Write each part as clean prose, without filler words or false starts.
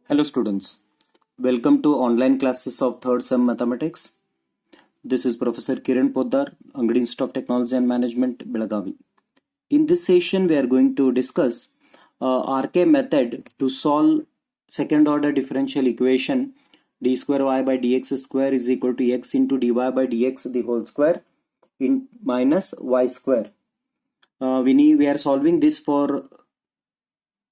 Hello students, welcome to online classes of 3rd Sem Mathematics. This is Professor Kiran Poddar, Angadi Institute of Technology and Management, Belagavi. In this session, we are going to discuss RK method to solve second order differential equation d square y by dx square is equal to x into dy by dx the whole square in minus y square. We are solving this for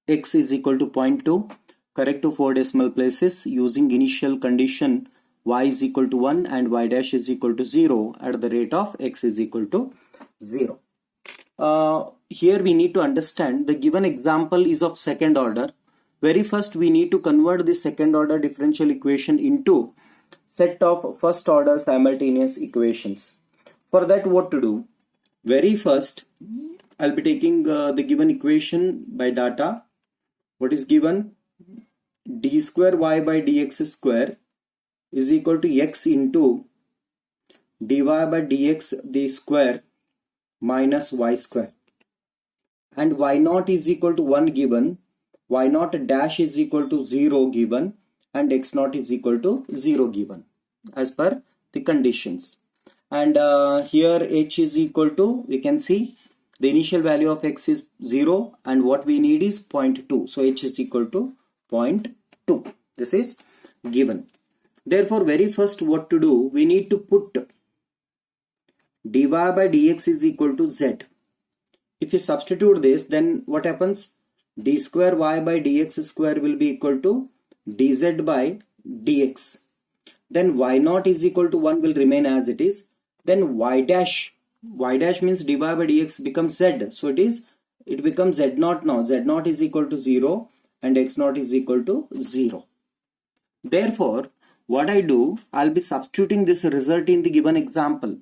x is equal to 0.2. Correct to 4 decimal places using initial condition y is equal to 1 and y dash is equal to 0 at the rate of x is equal to 0. Here we need to understand the given example is of second order. Very first we need to convert the second order differential equation into set of first order simultaneous equations. For that, what to do? Very first I'll be taking the given equation by data. What is given? D square y by dx square is equal to x into dy by dx the square minus y square, and y naught is equal to 1 given, y naught dash is equal to 0 given, and x naught is equal to 0 given as per the conditions. And here h is equal to, we can see the initial value of x is 0 and what we need is 0.2, so h is equal to 0.2. This is given. Therefore, very first what to do? We need to put dy by dx is equal to z. If you substitute this, then what happens? D square y by dx square will be equal to dz by dx. Then y naught is equal to 1 will remain as it is. Then y dash means dy by dx becomes z. So it becomes z naught now. Z naught is equal to 0 and x naught is equal to 0. Therefore, what I do, I'll be substituting this result in the given example.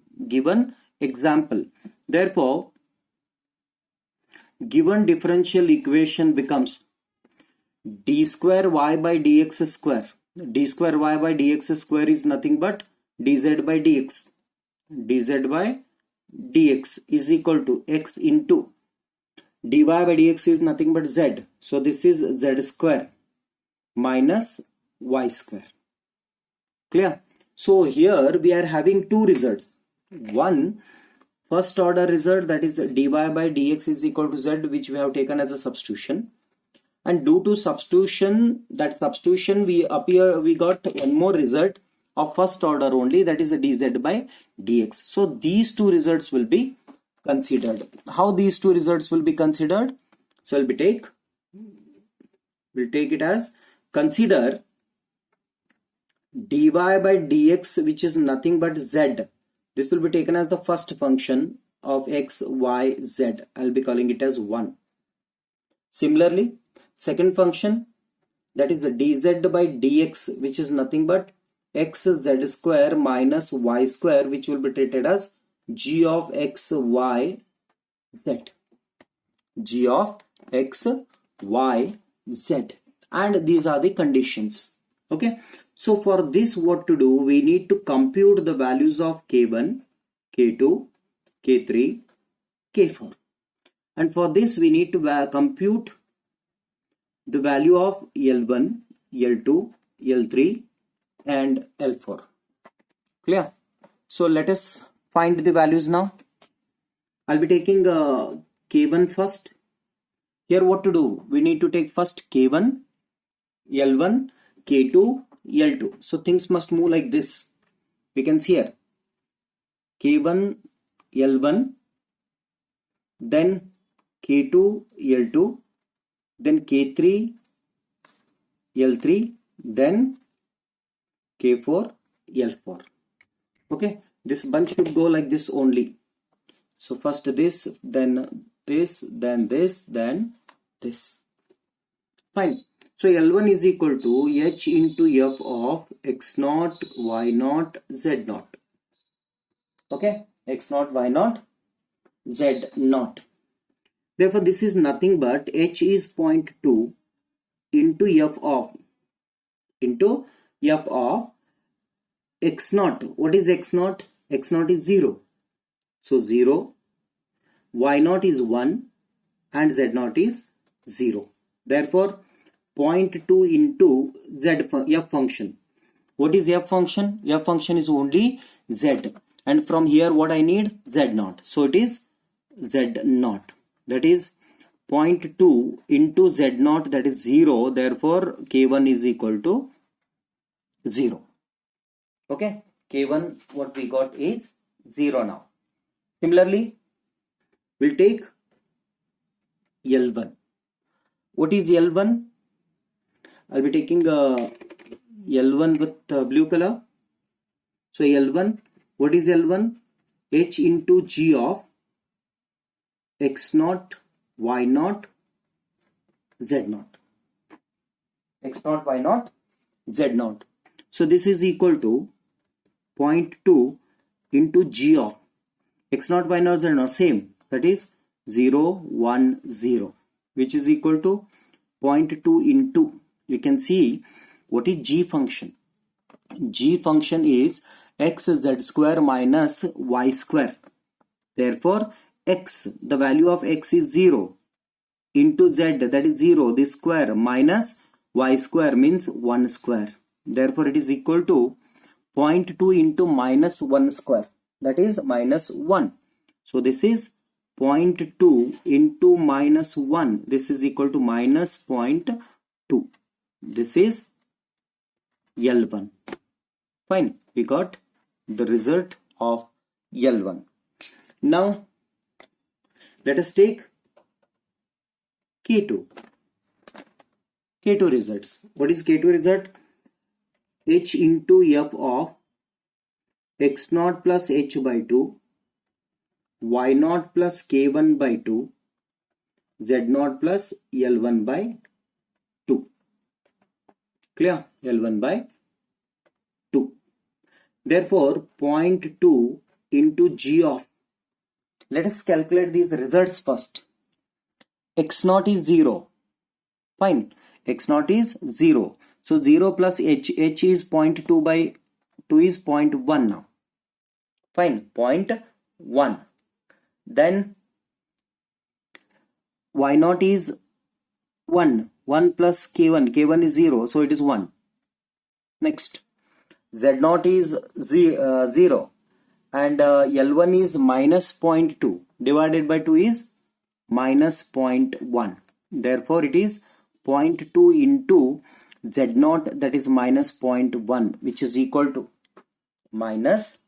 Therefore, given differential equation becomes d square y by dx square. D square y by dx square is nothing but dz by dx. Dz by dx is equal to x into dy by dx is nothing but z. So this is z square minus y square. Clear? So here we are having two results. One, first order result, that is dy by dx is equal to z, which we have taken as a substitution. And due to substitution, we got one more result of first order only, that is a dz by dx. So these two results will be considered. How these two results will be considered? So we'll take it as, consider dy by dx, which is nothing but z. This will be taken as the first function of x, y, z. I'll be calling it as 1. Similarly, second function, that is the dz by dx, which is nothing but x z square minus y square, which will be treated as g of x, y, z. G of x, y, z. And these are the conditions. Okay. So for this, what to do? We need to compute the values of K1, K2, K3, K4. And for this, we need to compute the value of L1, L2, L3 and L4. Clear? So let us find the values now. I'll be taking K1 first. Here what to do? We need to take first K1, L1, K2, L2. So things must move like this. We can see here K1, L1, then K2, L2, then K3, L3, then K4, L4. Okay, this bunch should go like this only. So first this, then this, then this, then this. Fine. So L1 is equal to h into f of x naught, y naught, z naught. Okay, x naught, y naught, z naught. Therefore, this is nothing but h is 0.2 into f of x naught. What is x naught? X naught is 0. So 0, y naught is 1 and z naught is 0. Therefore, 0.2 into f function. What is f function? F function is only z, and from here what I need? Z naught. So it is z naught, that is 0.2 into z naught, that is 0. Therefore k1 is equal to 0. Okay, k1 what we got is 0 now. Similarly, we'll take L1. What is L1? I'll be taking L1 with blue color. So L1, what is L1? H into G of x naught, y naught, z naught. X naught, y naught, z naught. So this is equal to 0.2 into G of x naught, y naught, z naught, same, that is 0, 1, 0, which is equal to 0.2 into, you can see what is G function. G function is x z square minus y square. Therefore x, the value of x is 0, into z, that is 0, this square, minus y square means 1 square. Therefore it is equal to 0.2 into minus 1 square, that is minus 1. So this is 0.2 into minus 1, this is equal to minus 0.2. This is L1. Fine, we got the result of L1. Now let us take K2. K2 results. What is K2 result? H into f of x naught plus h by 2, y naught plus k1 by 2, z naught plus L1 by 2. Clear? L1 by 2. Therefore 0.2 into G of, let us calculate these results first. X naught is 0. Fine. X naught is 0. So 0 plus h is 0.2 by 2 is 0.1 now. Fine. 0.1. Then y naught is 1. 1 plus k1. k1 is 0. So it is 1. Next. Z naught is 0. And L1 is minus 0.2. Divided by 2 is minus 0.1. Therefore it is 0.2 into z naught, that is minus 0.1, which is equal to minus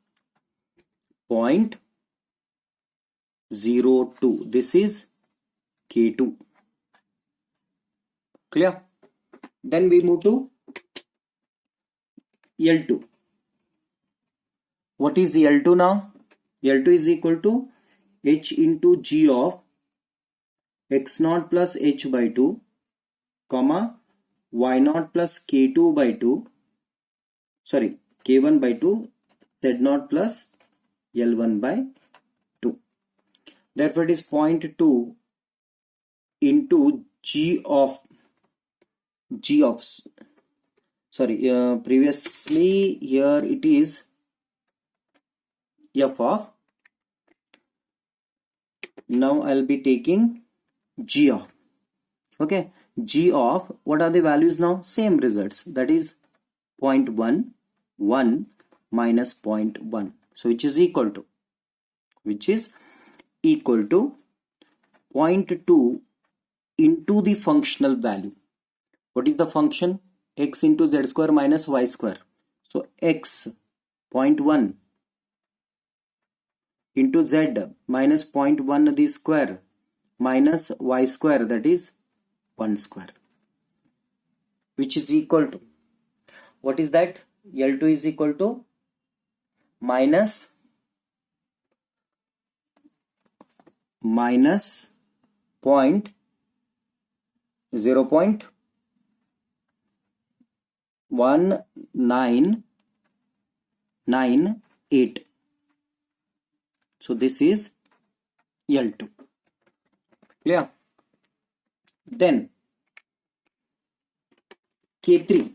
0.02. This is K2. Clear? Then we move to L2. What is L2 now? L2 is equal to h into G of x naught plus h by 2, comma y naught plus k2 by 2, sorry, k1 by 2, z naught plus L1 by 2. Therefore it is 0.2 into previously here it is f of, now I'll be taking G of, okay, G of, what are the values now? Same results, that is 0.1, 1 minus 0.1. So which is equal to 0.2 into the functional value. What is the function? X into z square minus y square. So x 0.1 into z minus 0.1 the square minus y square, that is 1 square, which is equal to, what is that? L2 is equal to minus 0.1998. So this is L2. Clear? Then K3.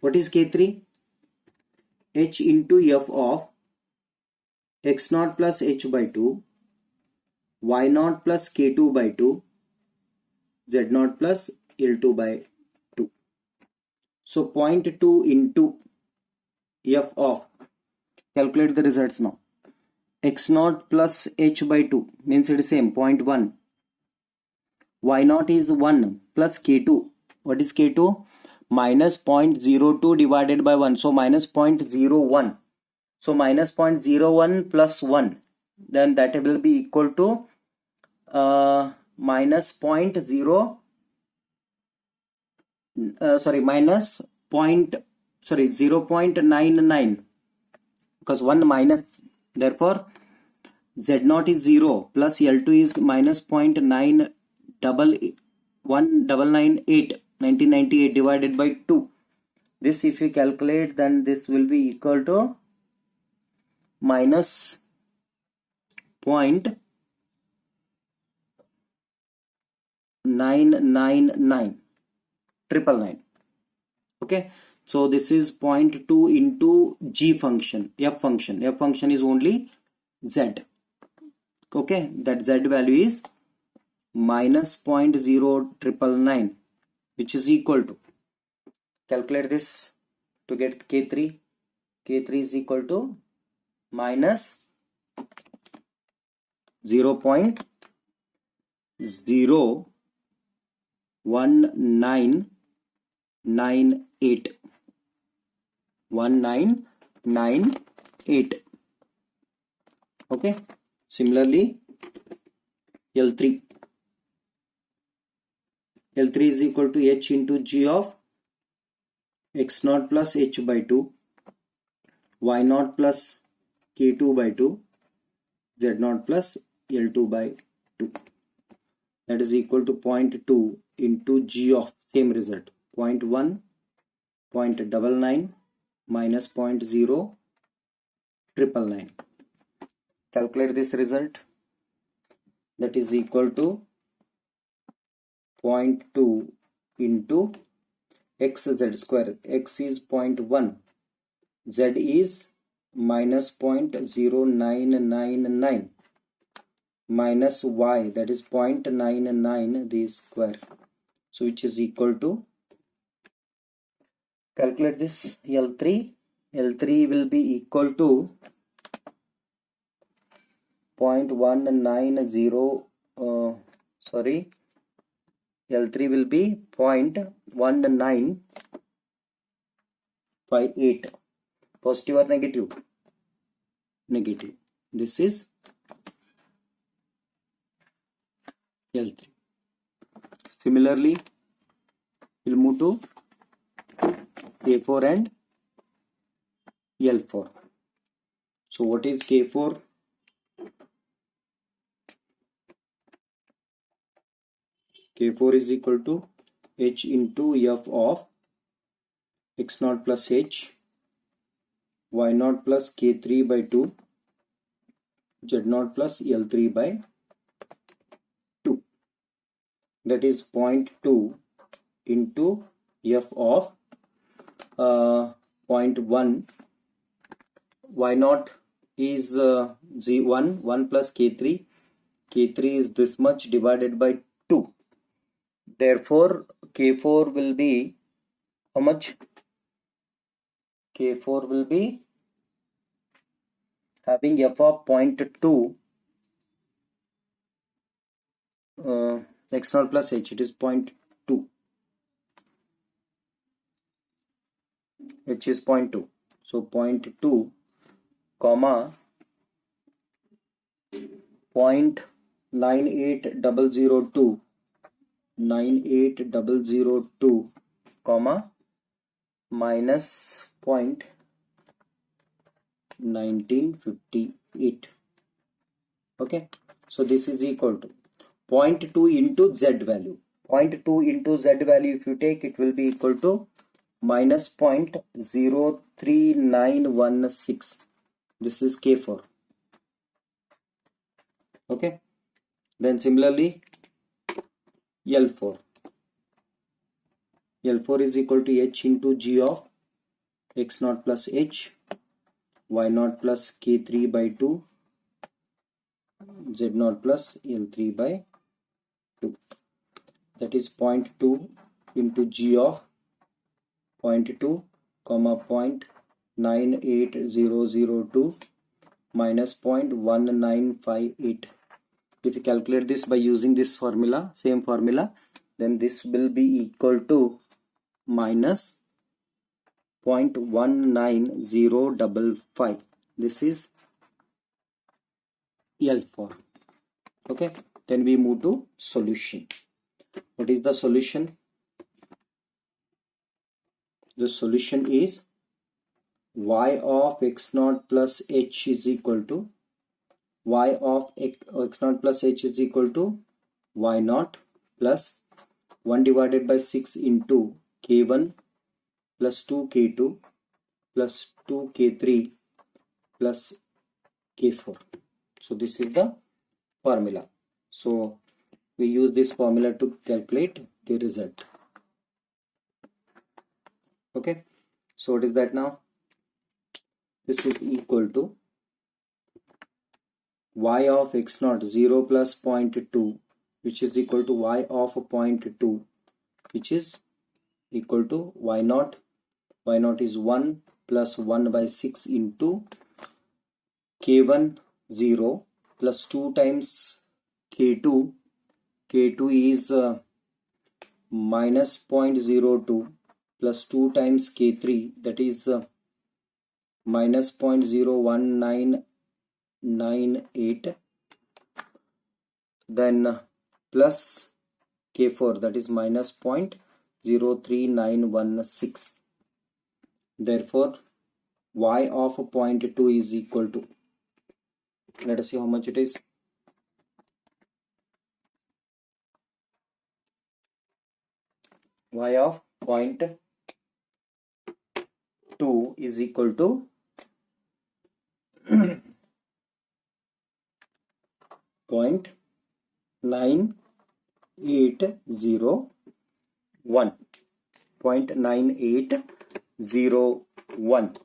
What is K3? H into f of x naught plus h by 2, y naught plus k2 by 2, z naught plus L2 by 2. So 0.2 into f of, calculate the results now. X naught plus h by 2 means it is same 0.1. Y naught is 1 plus K2. What is K2? Minus 0.02 divided by 1. So minus 0.01. So minus 0.01 plus 1. Then that will be equal to minus 0.0. Minus 0.99. Because 1 minus. Therefore, Z naught is 0 plus L2 is minus 1998 divided by 2. This if you calculate, then this will be equal to minus 0.999. Okay, so this is 0.2 into G function, F function. F function is only Z. Okay, that Z value is minus 0.0999, which is equal to, calculate this to get K3. K3 is equal to minus 0.01998. Okay, similarly L3 is equal to H into G of X naught plus H by 2, Y naught plus K2 by 2, Z naught plus L2 by 2. That is equal to 0.2 into G of same result, 0.1, 0.99 minus 0.0999. Calculate this result. That is equal to 0.2 into xz square. X is 0.1, z is minus 0.0999 minus y, that is 0.99 the square. So which is equal to, calculate this L3. L3 will be equal to 0.190, L3 will be 0.1958. Positive or negative? Negative. This is L3. Similarly, we'll move to K4 and L4. So what is K4? K4 is equal to H into F of X naught plus H, Y naught plus K3 by 2, Z naught plus L3 by 2. That is 0.2 into F of 0.1. Y naught is Z1, 1 plus K3. K3 is this much divided by 2. Therefore, K4 will be how much? K4 will be having F of 0.2 X naught plus H, it is 0.2, H is 0.2. So 0.2 comma 0.98002 comma minus 0.1958. Okay, so this is equal to 0.2 into Z value. 0.2 into Z value if you take, it will be equal to minus 0.03916. This is K4. Okay, then similarly L4. L4 is equal to H into G of X naught plus H, Y naught plus K3 by 2, Z naught plus L3 by 2. that is 0.2 into g of 0.2 comma 0.98002 minus 0.1958. If you calculate this by using this formula, same formula, then this will be equal to minus 0.19055. This is L4. Okay, then we move to solution. What is the solution? The solution is y of x naught plus h is equal to y of x naught plus h is equal to y naught plus 1 divided by 6 into k1 plus 2 k2 plus 2 k3 plus k4. So this is the formula. So we use this formula to calculate the result. Okay, so what is that now? This is equal to y of x naught 0 plus 0.2, which is equal to y of 0.2, which is equal to y naught. Y naught is 1 plus 1 by 6 into k1 0 plus 2 times k2. K2 is minus 0.02 plus 2 times k3, that is minus 0.01998, then plus k4, that is minus 0.03916. Therefore y of 0.2 is equal to, let us see how much it is. Y of 0.2 is equal to 0.9801.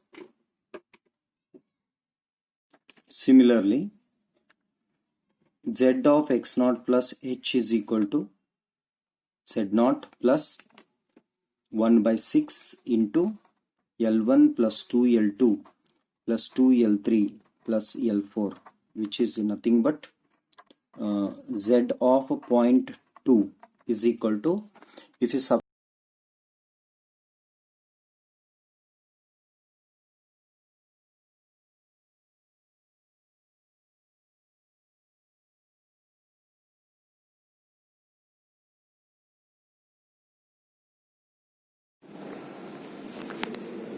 Similarly, z of x naught plus h is equal to z naught plus 1 by 6 into L1 plus 2L2 plus 2L3 plus L4, which is nothing but z of 0.2 is equal to, if you